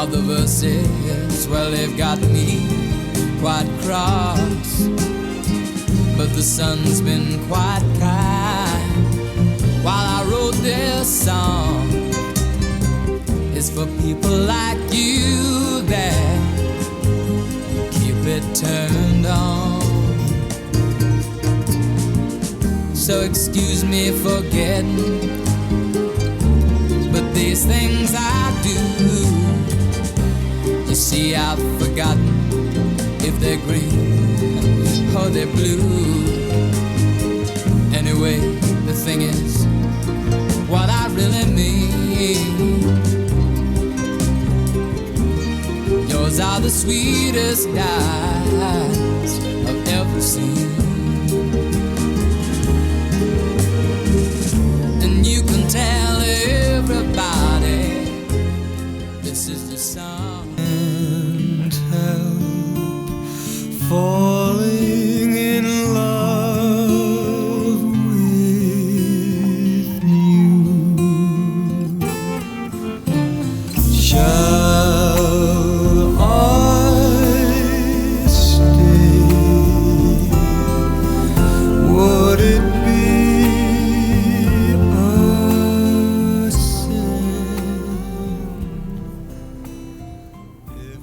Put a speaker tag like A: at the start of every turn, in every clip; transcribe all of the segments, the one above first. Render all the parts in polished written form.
A: All the verses, well, they've got me quite cross, but the sun's been quite kind while I wrote this song. It's for people like you that keep it turned on. So excuse me for getting, but these things I do, you see, I've forgotten if they're green or they're blue. Anyway, the thing is, what I really mean, yours are the sweetest eyes I've ever seen. And you can tell everybody this is the song.
B: Can't help falling in love with you. Shall I stay? Would it be a sin if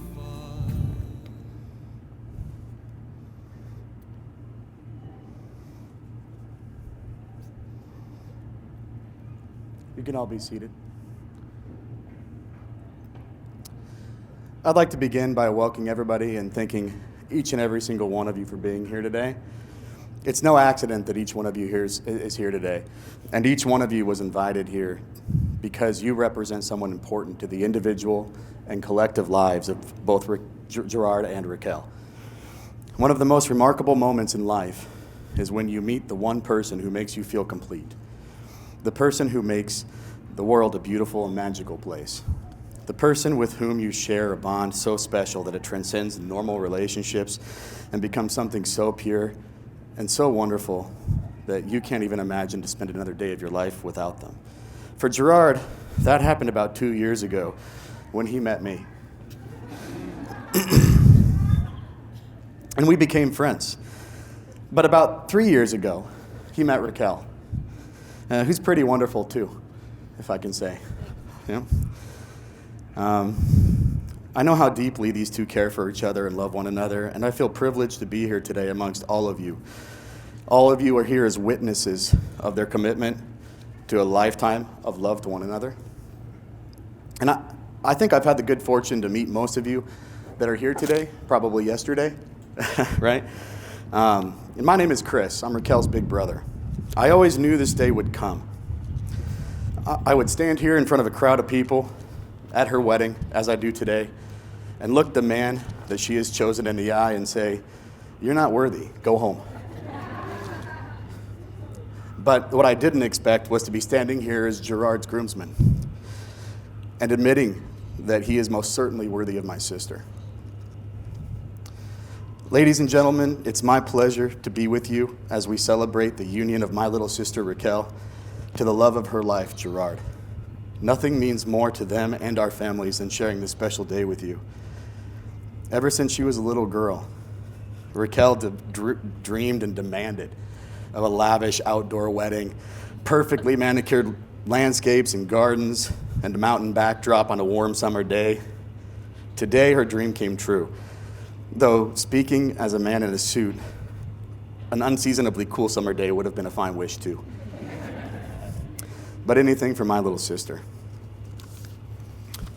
C: You can all be seated. I'd like to begin by welcoming everybody and thanking each and every single one of you for being here today. It's no accident that each one of you here is here today, and each one of you was invited here because you represent someone important to the individual and collective lives of both Gerard and Raquel. One of the most remarkable moments in life is when you meet the one person who makes you feel complete, the person who makes the world a beautiful and magical place, the person with whom you share a bond so special that it transcends normal relationships and becomes something so pure and so wonderful that you can't even imagine to spend another day of your life without them. For Gerard, that happened about 2 years ago when he met me. And we became friends. But about 3 years ago, he met Raquel, who's pretty wonderful too, if I can say. Yeah. I know how deeply these two care for each other and love one another, and I feel privileged to be here today amongst all of you. All of you are here as witnesses of their commitment to a lifetime of love to one another. And I think I've had the good fortune to meet most of you that are here today, probably yesterday, right? And my name is Chris. I'm Raquel's big brother. I always knew this day would come. I would stand here in front of a crowd of people at her wedding, as I do today, and look the man that she has chosen in the eye and say, "You're not worthy, go home." But what I didn't expect was to be standing here as Gerard's groomsman and admitting that he is most certainly worthy of my sister. Ladies and gentlemen, it's my pleasure to be with you as we celebrate the union of my little sister Raquel to the love of her life, Gerard. Nothing means more to them and our families than sharing this special day with you. Ever since she was a little girl, Raquel dreamed and demanded of a lavish outdoor wedding, perfectly manicured landscapes and gardens, and a mountain backdrop on a warm summer day. Today, her dream came true. Though, speaking as a man in a suit, an unseasonably cool summer day would have been a fine wish too. But anything for my little sister.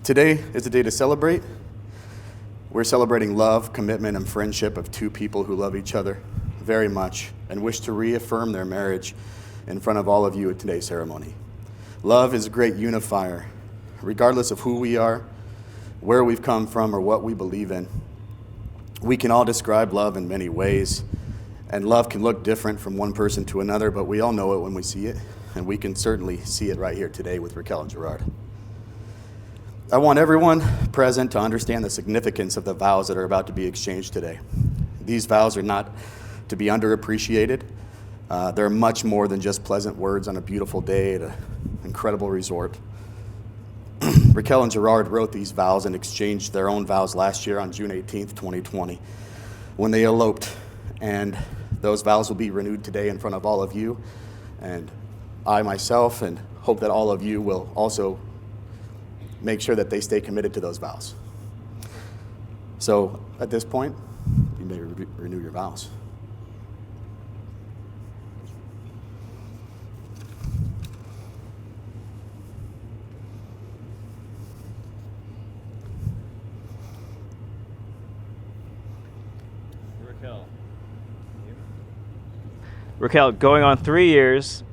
C: Today is a day to celebrate. We're celebrating love, commitment, and friendship of two people who love each other very much and wish to reaffirm their marriage in front of all of you at today's ceremony. Love is a great unifier, regardless of who we are, where we've come from, or what we believe in. We can all describe love in many ways, and love can look different from one person to another, but we all know it when we see it, and we can certainly see it right here today with Raquel and Gerard. I want everyone present to understand the significance of the vows that are about to be exchanged today. These vows are not to be underappreciated. They're much more than just pleasant words on a beautiful day at an incredible resort. Raquel and Gerard wrote these vows and exchanged their own vows last year on June 18th, 2020, when they eloped. And those vows will be renewed today in front of all of you, and I myself, and hope that all of you will also make sure that they stay committed to those vows. So at this point, you may renew your vows.
D: Raquel, going on 3 years,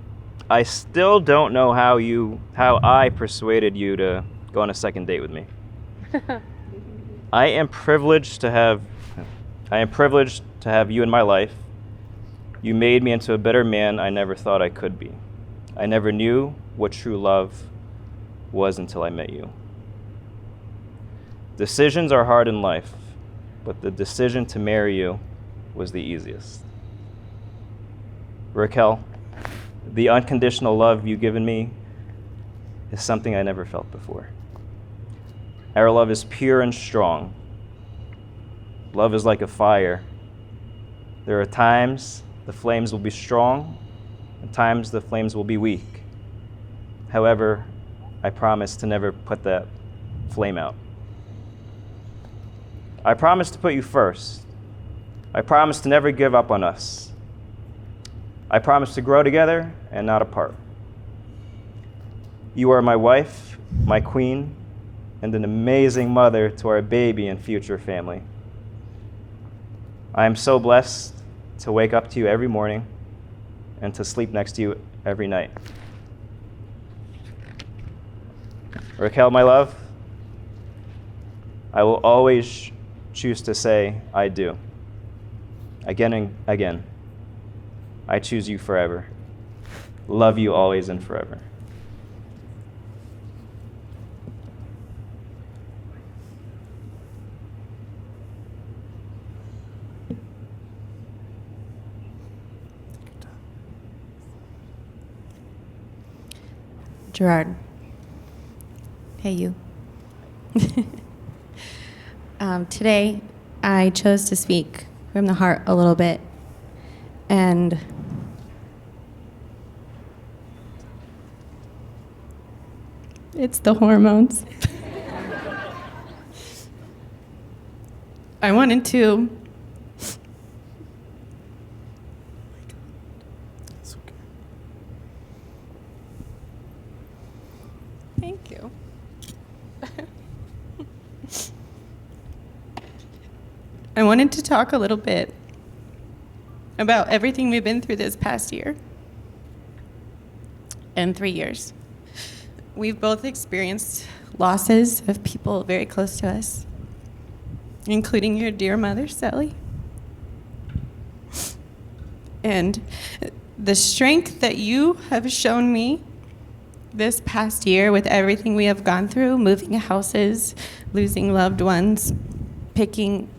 D: I still don't know how I persuaded you to go on a second date with me. I am privileged to have you in my life. You made me into a better man I never thought I could be. I never knew what true love was until I met you. Decisions are hard in life, but the decision to marry you was the easiest. Raquel, the unconditional love you've given me is something I never felt before. Our love is pure and strong. Love is like a fire. There are times the flames will be strong, and times the flames will be weak. However, I promise to never put that flame out. I promise to put you first. I promise to never give up on us. I promise to grow together and not apart. You are my wife, my queen, and an amazing mother to our baby and future family. I am so blessed to wake up to you every morning and to sleep next to you every night. Raquel, my love, I will always choose to say I do. Again and again. I choose you forever. Love you always and forever.
E: Gerard. Hey, you. Today, I chose to speak from the heart a little bit. And it's the hormones. I wanted to
C: It's okay.
E: Thank you. I wanted to talk a little bit about everything we've been through this past year and 3 years. We've both experienced losses of people very close to us, including your dear mother, Sally. And the strength that you have shown me this past year with everything we have gone through, moving houses, losing loved ones, picking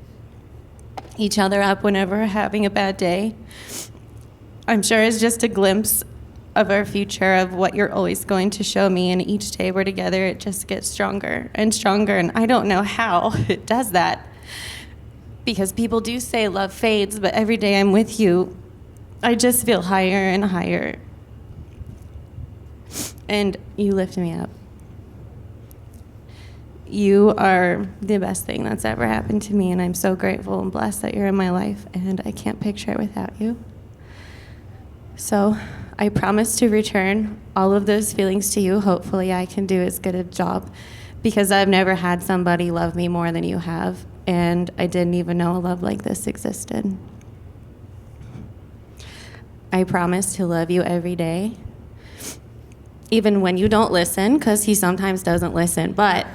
E: each other up whenever we're having a bad day, I'm sure is just a glimpse of our future, of what you're always going to show me. And each day we're together, it just gets stronger and stronger. And I don't know how it does that, because people do say love fades, but every day I'm with you, I just feel higher and higher. And you lift me up. You are the best thing that's ever happened to me, and I'm so grateful and blessed that you're in my life, and I can't picture it without you. So I promise to return all of those feelings to you. Hopefully I can do as good a job, because I've never had somebody love me more than you have, and I didn't even know a love like this existed. I promise to love you every day, even when you don't listen, because he sometimes doesn't listen, but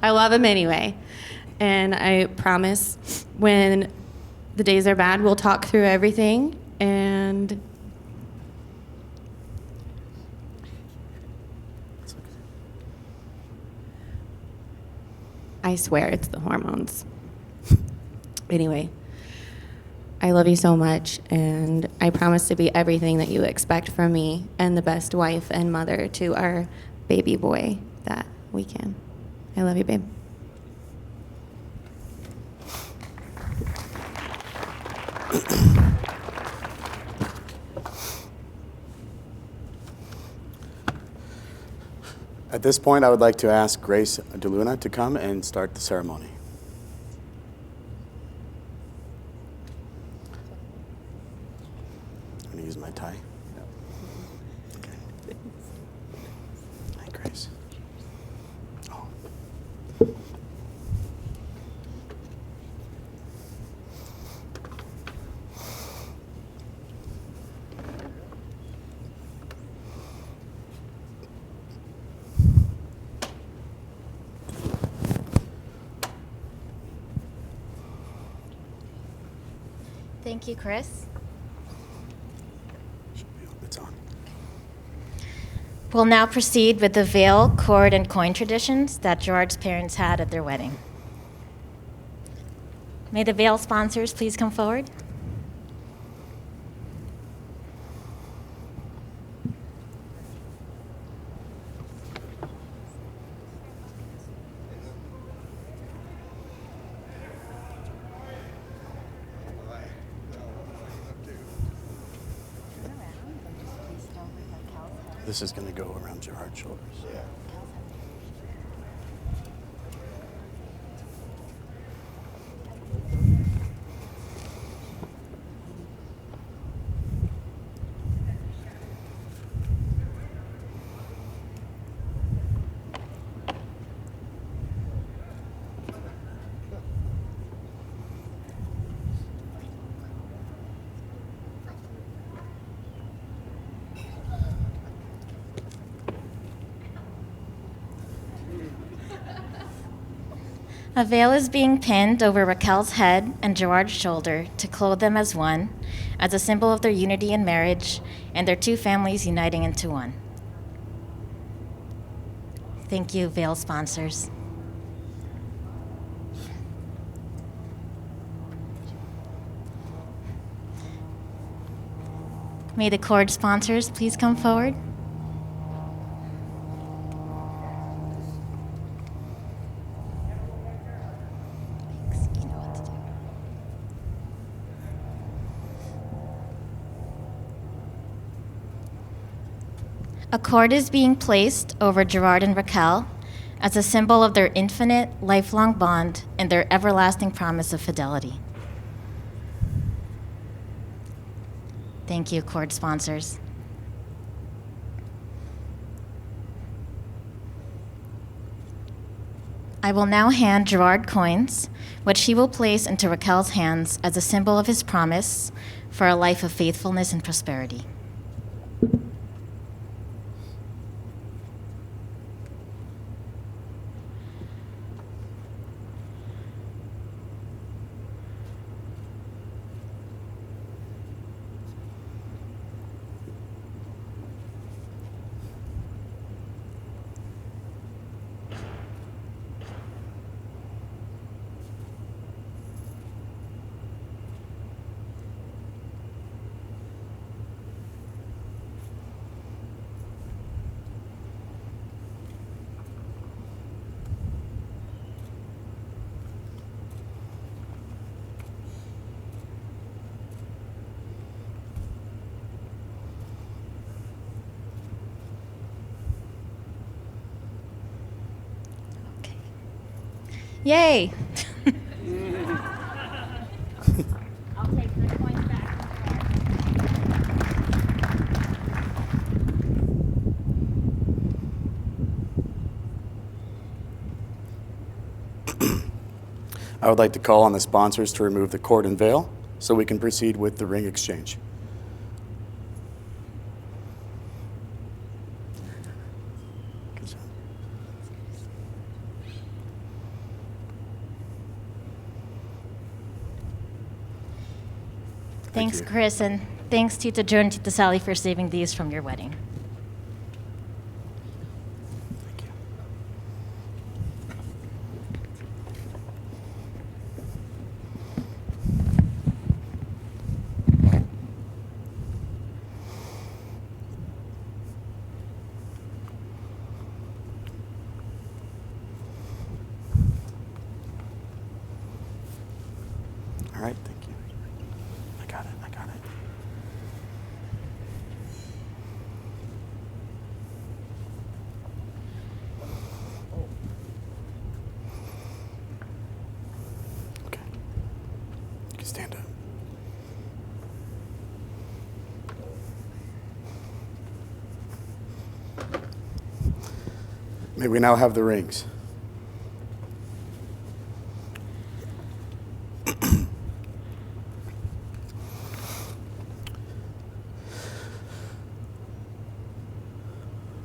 E: I love him anyway. And I promise when the days are bad, we'll talk through everything, and I swear it's the hormones. Anyway, I love you so much, and I promise to be everything that you expect from me, and the best wife and mother to our baby boy. that we can. I love you, babe.
C: At this point, I would like to ask Grace DeLuna to come and start the ceremony. I'm going to use my tie. Okay. Hi, Grace. Oh.
F: Thank you, Chris.
C: It's on.
F: We'll now proceed with the veil, cord, and coin traditions that Gerard's parents had at their wedding. May the veil sponsors please come forward.
C: This is going to go around Gerard's shoulders. Yeah.
F: A veil is being pinned over Raquel's head and Gerard's shoulder to clothe them as one, as a symbol of their unity in marriage and their two families uniting into one. Thank you, veil sponsors. May the cord sponsors please come forward. A cord is being placed over Gerard and Raquel as a symbol of their infinite, lifelong bond and their everlasting promise of fidelity. Thank you, cord sponsors. I will now hand Gerard coins, which he will place into Raquel's hands as a symbol of his promise for a life of faithfulness and prosperity. Yay! I'll take the coins back.
C: I would like to call on the sponsors to remove the cord and veil so we can proceed with the ring exchange. Good job.
F: Thanks,
C: you.
F: Chris, and thanks to Tita Jo and Tita Sally for saving these from your wedding.
C: Thank you. All right, thank you. I got it. Okay. You can stand up. May we now have the rings.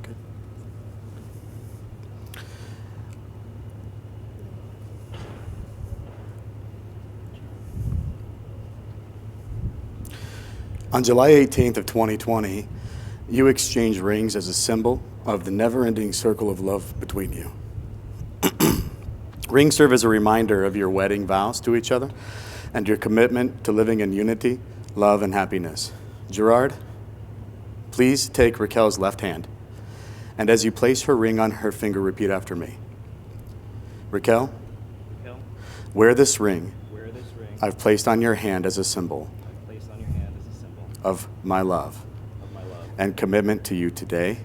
C: Good. On July 18th of 2020, you exchanged rings as a symbol of the never-ending circle of love between you. Rings serve as a reminder of your wedding vows to each other and your commitment to living in unity, love, and happiness. Gerard, please take Raquel's left hand, and as you place her ring on her finger, repeat after me. Raquel, wear this ring I've placed on your hand as a symbol of my love and commitment to you today,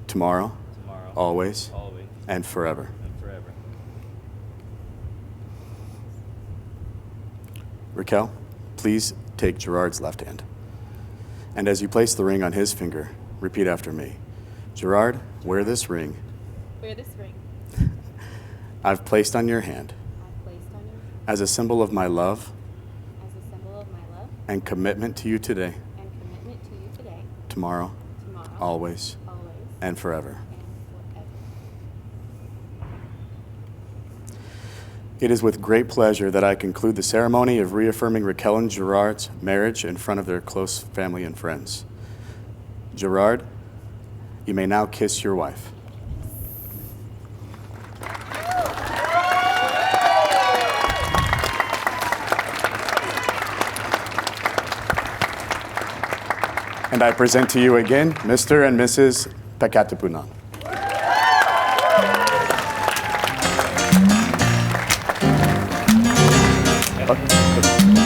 C: tomorrow, always, and forever. Raquel, please take Gerard's left hand. And as you place the ring on his finger, repeat after me. Gerard, wear this ring I've placed on your hand as a symbol of my love and commitment to you today, tomorrow, always, and forever. It is with great pleasure that I conclude the ceremony of reaffirming Raquel and Gerard's marriage in front of their close family and friends. Gerard, you may now kiss your wife. And I present to you again, Mr. and Mrs. Pagkatipunan. Okay.